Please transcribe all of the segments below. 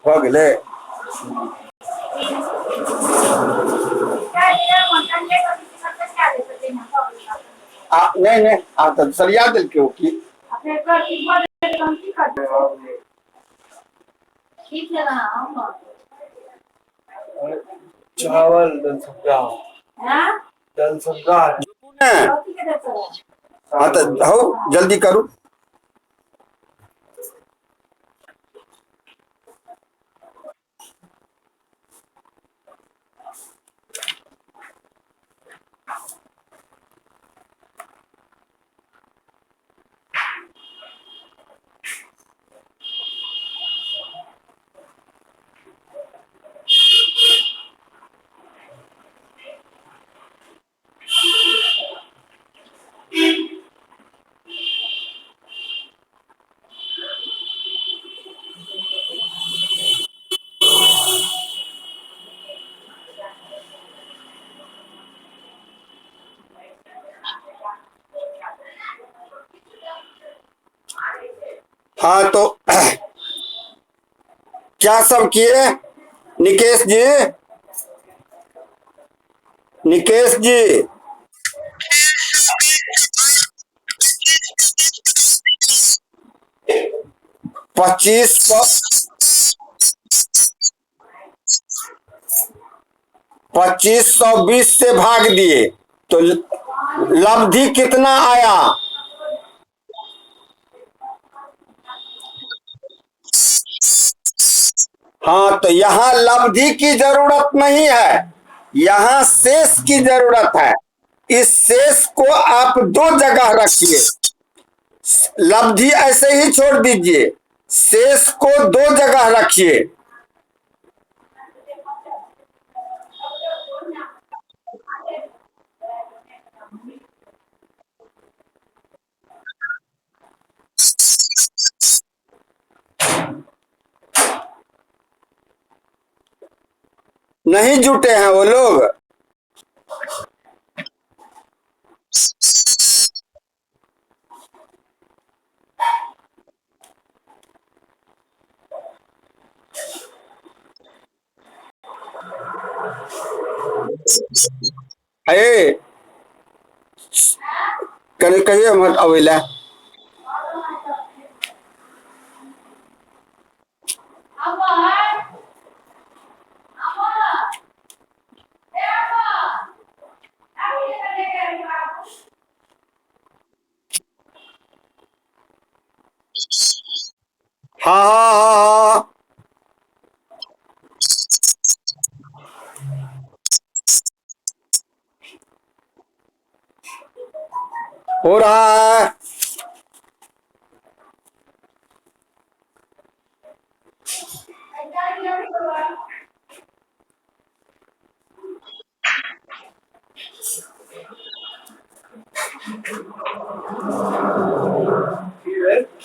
हो गेले। नहीं नहीं तो सरिया दिल के की चावल दाल सब्जा दाल सब्जा हाँ तो हो जल्दी करूँ। हाँ तो क्या सब किए निकेश जी? निकेश जी 2520 से भाग दिए तो लब्धि कितना आया? हाँ तो यहाँ लब्धि की जरूरत नहीं है, यहाँ शेष की जरूरत है। इस शेष को आप दो जगह रखिए, लब्धि ऐसे ही छोड़ दीजिए, शेष को दो जगह रखिए। नहीं जुटे हैं वो लोग। अरे कहिए मत अवेला। हाँ हाँ हाँ हाँ हो रहा है।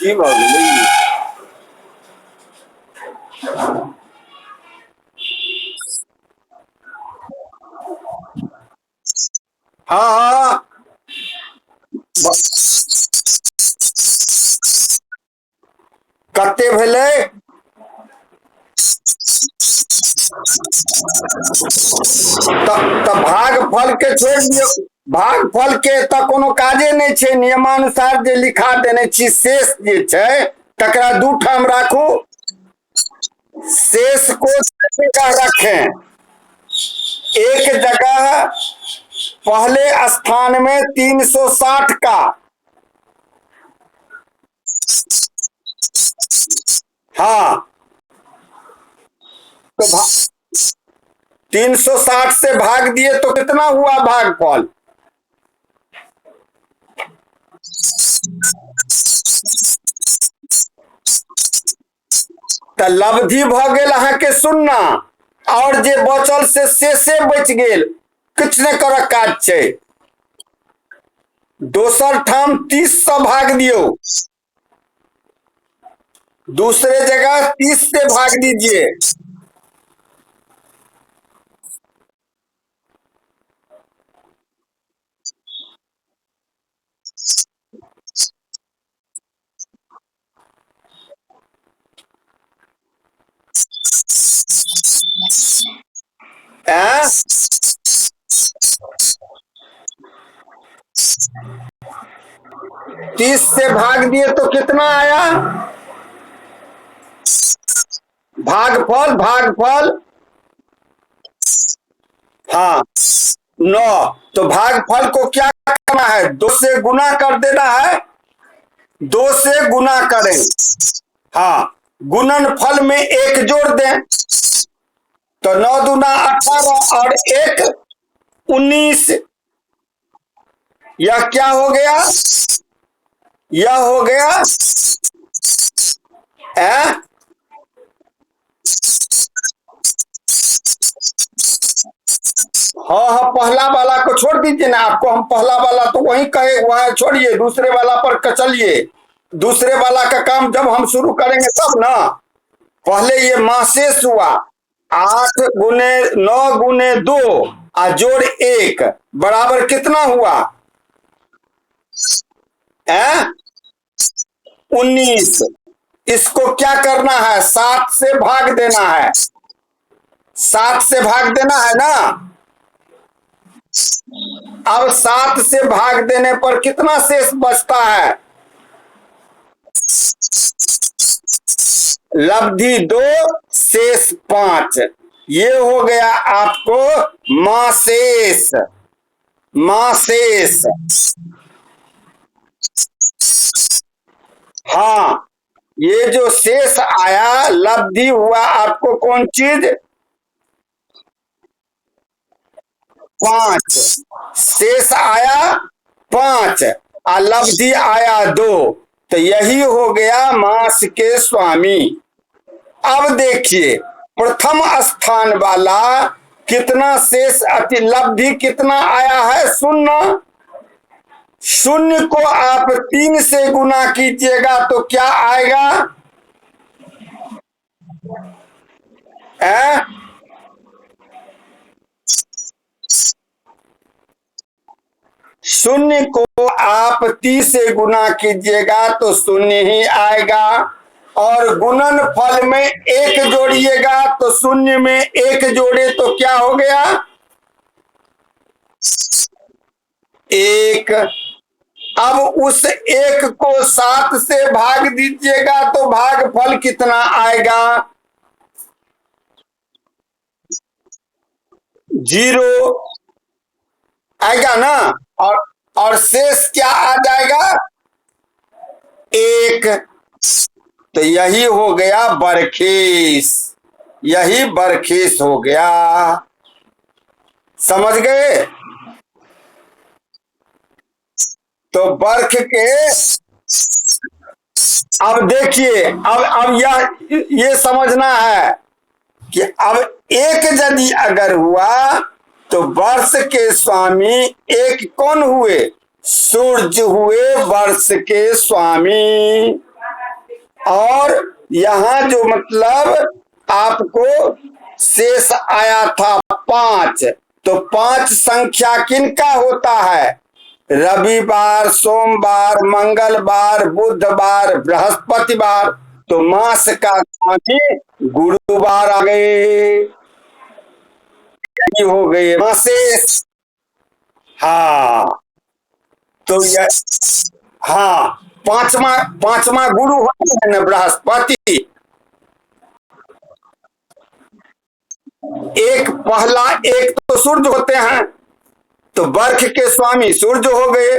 की बात नहीं। हाँ हाँ कते भेले? भाग फल के छोड़ दियो, भाग फल के त कोनो काजे नहीं छे। नियमानुसार जे लिखा देने छी शेष जे छे तकरा दू ठाम राखू, शेष को जगह रखें। एक जगह पहले स्थान में 360 का, हाँ तो 360 से भाग दिए तो कितना हुआ भागफल? तो लब्धि भ गेल अहाँ के सुन्ना, और जे बचल से शेषे बच गेल, कुछ नहीं कर काज छे। दोसर ठाम 30 से भाग दियो, दूसरे जगह 30 से भाग दीजिए। 30 से भाग दिए तो कितना आया? भागफल, भागफल, हाँ 9। तो भागफल को क्या करना है? 2 से गुना कर देना है। 2 से गुना करें, हाँ गुणन फल में 1 जोड़ दें तो 9 दूना 18 और 1 19। यह क्या हो गया? यह हो गया है? हाँ हाँ, पहला वाला को छोड़ दीजिए ना। आपको हम पहला वाला तो वहीं कहे, वहां छोड़िए, दूसरे वाला पर चलिए। दूसरे वाला का काम जब हम शुरू करेंगे तब ना। पहले ये मासेस हुआ 8 गुने 9 गुने 2 और जोड़ 1 बराबर कितना हुआ? 19। इसको क्या करना है? 7 से भाग देना है। 7 से भाग देना है ना। अब 7 से भाग देने पर कितना शेष बचता है? लब्धि 2 शेष 5। ये हो गया आपको माशेष। माशेष, हाँ ये जो शेष आया, लब्धि हुआ आपको कौन चीज? 5। शेष आया 5 और लब्धि आया 2। तो यही हो गया मास के स्वामी। अब देखिए प्रथम स्थान वाला कितना शेष अति लब्धि कितना आया है? 0। 0 को आप 3 से गुना कीजिएगा तो क्या आएगा? 0 को आप 30 से गुना कीजिएगा तो 0 ही आएगा। और गुणन फल में 1 जोड़िएगा तो 0 में 1 जोड़े तो क्या हो गया? 1। अब उस 1 को 7 से भाग दीजिएगा तो भागफल कितना आएगा? 0 आएगा ना। और शेष क्या आ जाएगा? 1। तो यही हो गया बरखेस। यही बरखेस हो गया। समझ गए? तो बर्ख के अब देखिए, अब ये समझना है कि अब एक यदि अगर हुआ तो वर्ष के स्वामी एक कौन हुए? सूर्य हुए वर्ष के स्वामी। और यहां जो मतलब आपको शेष आया था 5, तो 5 संख्या किनका होता है? रविवार, सोमवार, मंगलवार, बुधवार, बृहस्पतिवार। तो मास का स्वामी गुरुवार आ गए। हो गए मासेस। हाँ तो यह, हाँ पांचवा गुरु होते हैं ना बृहस्पति। एक तो सूर्य होते हैं, तो बर्ख के स्वामी सूर्य हो गए।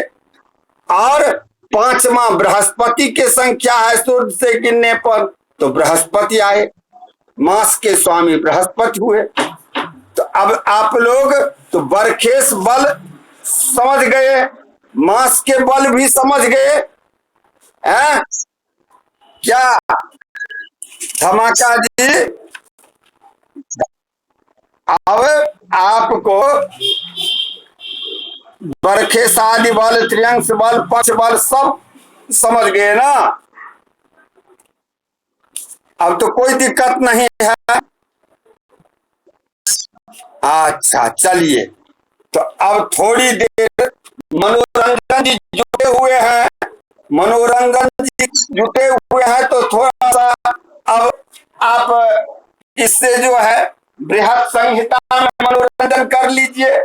और 5वां बृहस्पति के संख्या है सूर्य से गिनने पर, तो बृहस्पति आए। मास के स्वामी बृहस्पति हुए। तो अब आप लोग तो बरखेस बल समझ गए, मास के बल भी समझ गए हैं क्या? धमाका जी। अब आपको बरखेस आदि बल, त्रियंश बल, पक्ष बल सब समझ गए ना। अब तो कोई दिक्कत नहीं है। अच्छा चलिए, तो अब थोड़ी देर मनोरंजन जी जुटे हुए हैं। मनोरंजन जी जुटे हुए हैं तो थोड़ा सा अब आप इससे जो है बृहत संहिता में मनोरंजन कर लीजिए।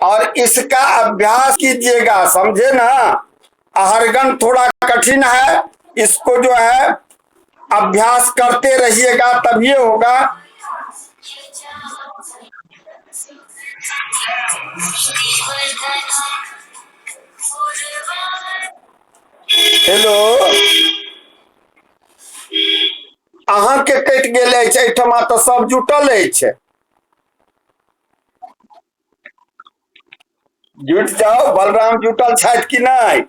और इसका अभ्यास कीजिएगा, समझे ना। आहरगन थोड़ा कठिन है, इसको जो है अभ्यास करते रहिएगा तब ये होगा। हेलो, अहाँ के कटि गेल अछि, एहिठमा तऽ सब जुटल अछि। जुट जाओ, बलराम जुटल छथि कि नहीं?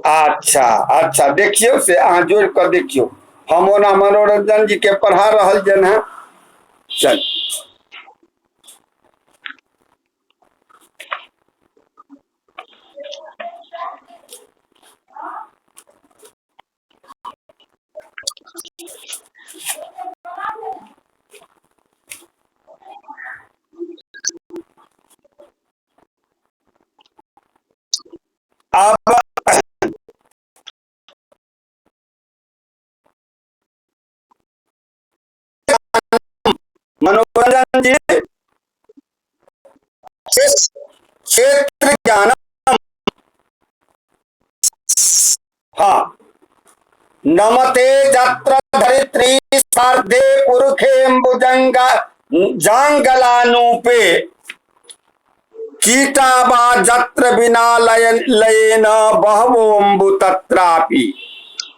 अच्छा अच्छा, देखियो से अहाँ जोड़ कर देखियो। हम ओना मनोरंजन जी के पढ़ा रहल जन है। चल, अब मनोरंजन जी, क्षेत्र ज्ञान, हाँ, नमते जत्र धरित्री सार्धे पुरुखेम्बुजंगा जांगलानुपे कीटाबा जत्र बिना लयेन बहवोम्बु तत्रापि।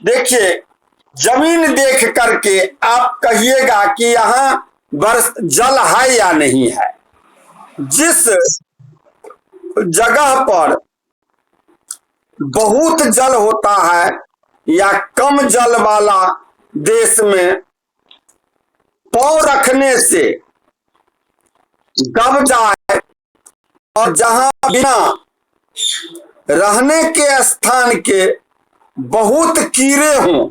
देखिए, जमीन देख करके आप कहिएगा कि यहाँ बरस जल है या नहीं है। जिस जगह पर बहुत जल होता है या कम जल वाला देश में पांव रखने से दब जाए, और जहां बिना रहने के स्थान के बहुत कीड़े हों,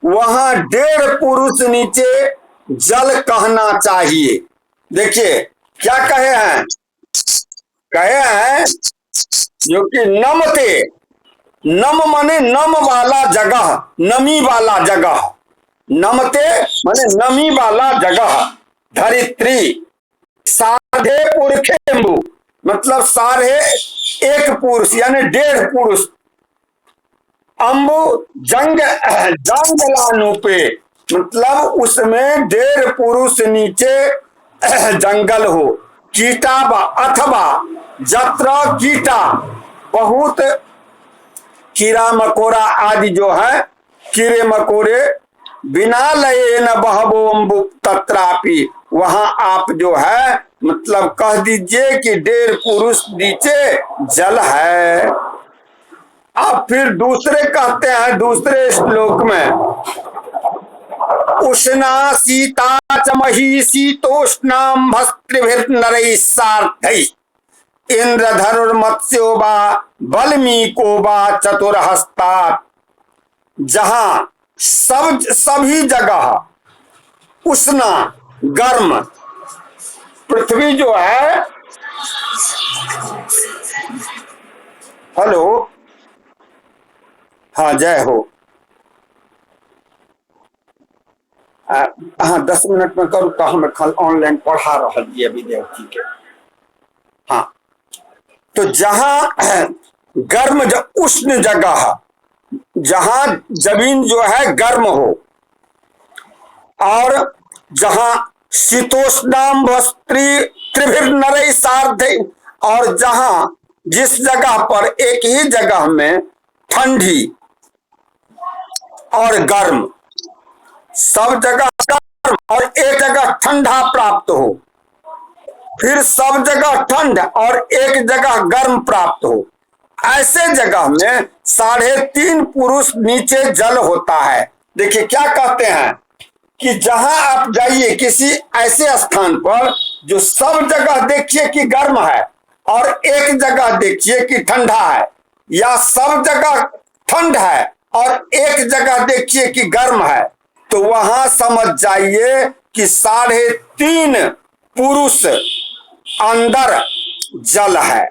वहां 1.5 पुरुष नीचे जल कहना चाहिए। देखिए क्या कहे हैं जो कि नमते, नम माने नम वाला जगह, नमी वाला जगह, नमते माने नमी वाला जगह, धरित्री साढ़े पुरुषेम्बु मतलब 1.5 पुरुष यानी 1.5 पुरुष, अम्बु जंगलानु पे मतलब उसमें 1.5 पुरुष नीचे जंगल हो। कीटा अथवा जत्र कीटा, बहुत कीड़ा मकोड़ा आदि जो है, कीड़े मकोड़े, बिना लये न बहवोम्बु तत्रापि, वहां आप जो है मतलब कह दीजिए कि 1.5 पुरुष नीचे जल है। अब फिर दूसरे कहते हैं दूसरे श्लोक में, उष्णा सीता च मही शीतोष्णाम भस्त्रिभिर्नरैः सार्धैः इंद्रधनुर्मत्स्यो वा बल्मीको वा चतुर्हस्तात्। जहां सभी जगह उष्णा गर्म पृथ्वी जो है, हेलो, हाँ जय हो, हाँ 10 मिनट में करूँ तो हम ऑनलाइन पढ़ा रहा विद्यार्थी के। हाँ, तो जहां गर्म उष्ण जगह, जहां जमीन जो है गर्म हो, और जहां शीतोष्णाम त्रिभिर्नरैः सार्धैः, और जहां जिस जगह पर एक ही जगह में ठंडी और गर्म, सब जगह गर्म और एक जगह ठंडा प्राप्त हो, फिर सब जगह ठंड और एक जगह गर्म प्राप्त हो, ऐसे जगह में 3.5 पुरुष नीचे जल होता है। देखिए क्या कहते हैं कि जहां आप जाइए किसी ऐसे स्थान पर जो सब जगह देखिए कि गर्म है और एक जगह देखिए कि ठंडा है, या सब जगह ठंड है और एक जगह देखिए कि गर्म है, तो वहां समझ जाइए कि 3.5 पुरुष अंदर जल है।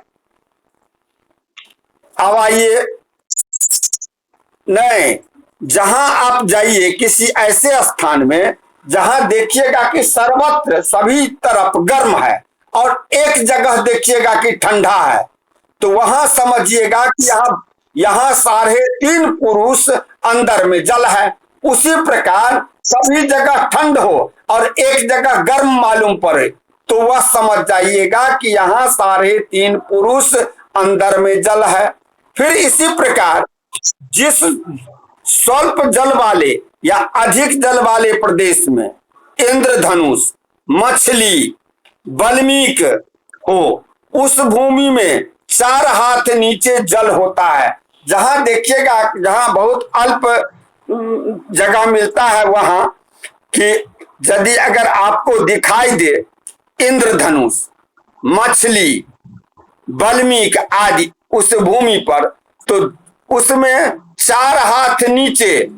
अब आइए, नहीं, जहां आप जाइए किसी ऐसे स्थान में जहां देखिएगा कि सर्वत्र सभी तरफ गर्म है और एक जगह देखिएगा कि ठंडा है, तो वहां समझिएगा कि यहाँ 3.5 पुरुष अंदर में जल है। उसी प्रकार सभी जगह ठंड हो और एक जगह गर्म मालूम पड़े तो वह समझ जाइएगा कि यहाँ 3.5 पुरुष अंदर में जल है। फिर इसी प्रकार जिस स्वल्प जल वाले या अधिक जल वाले प्रदेश में इंद्रधनुष, मछली, वाल्मीक हो, उस भूमि में 4 हाथ नीचे जल होता है। जहां देखिएगा जहां बहुत अल्प जगह मिलता है वहां कि यदि अगर आपको दिखाई दे इंद्रधनुष, मछली, वाल्मीक आदि उस भूमि पर, तो उसमें 4 हाथ नीचे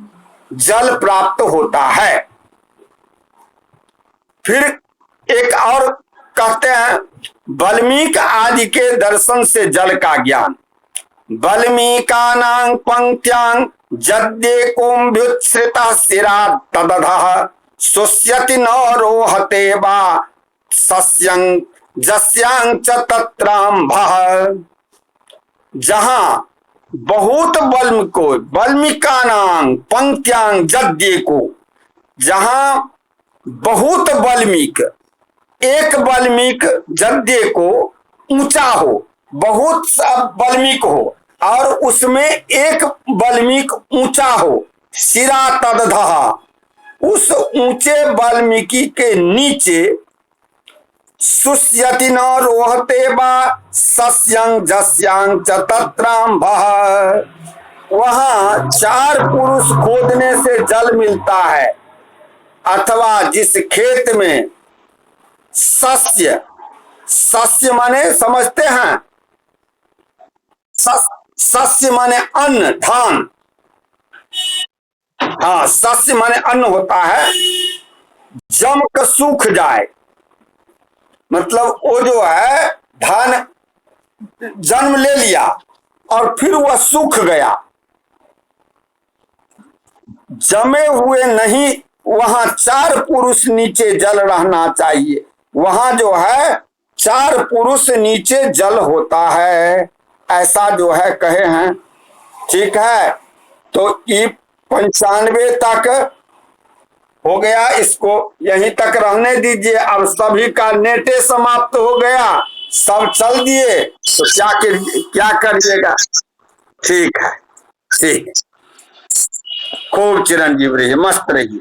जल प्राप्त होता है। फिर एक और कहते हैं वाल्मीकि आदि के दर्शन से जल का ज्ञान। वाल्मीकानां पंक्त्यां जद्येकोऽभ्युच्छ्रितः शिरा तदधः शुष्यति न रोहते वा सस्यं जस्यां च तत्राम्भः। जहां बहुत वाल्मीकानां पंक्त्यां जद्येको, जहां बहुत वाल्मीक, एक वाल्मीक जद्य को ऊंचा हो, बहुत सा वाल्मीक हो और उसमें एक वाल्मीक ऊंचा हो, शिरा तदधः, उस ऊंचे वाल्मीकि के नीचे शुष्यति न रोहते वा सस्यं जस्यां च तत्राम्भः, वहां 4 पुरुष खोदने से जल मिलता है। अथवा जिस खेत में सस्य, सस्य माने समझते हैं, सस्य माने अन्न, धान, हाँ सस्य माने अन्न होता है। जम कर सूख जाए, मतलब वो जो है धान जन्म ले लिया और फिर वह सूख गया, जमे हुए नहीं, वहां 4 पुरुष नीचे जल रहना चाहिए। वहां जो है 4 पुरुष नीचे जल होता है, ऐसा जो है कहे हैं। ठीक है, तो ये 95 तक हो गया, इसको यहीं तक रहने दीजिए। अब सभी का नेटे समाप्त हो गया, सब चल दिए, तो क्या करिएगा। ठीक है, ठीक, खूब चिरंजीव रहिए, मस्त रहिए।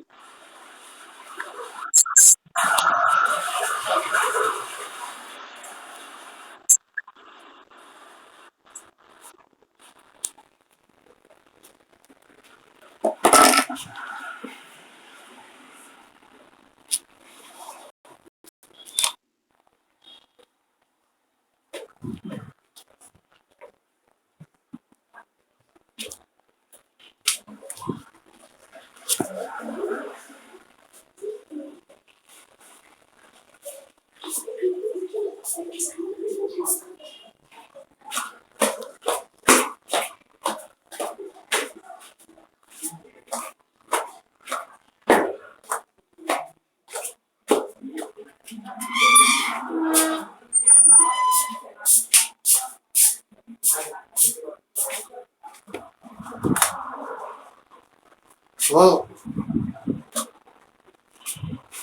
Wow.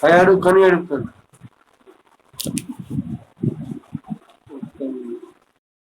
Ayo adukan.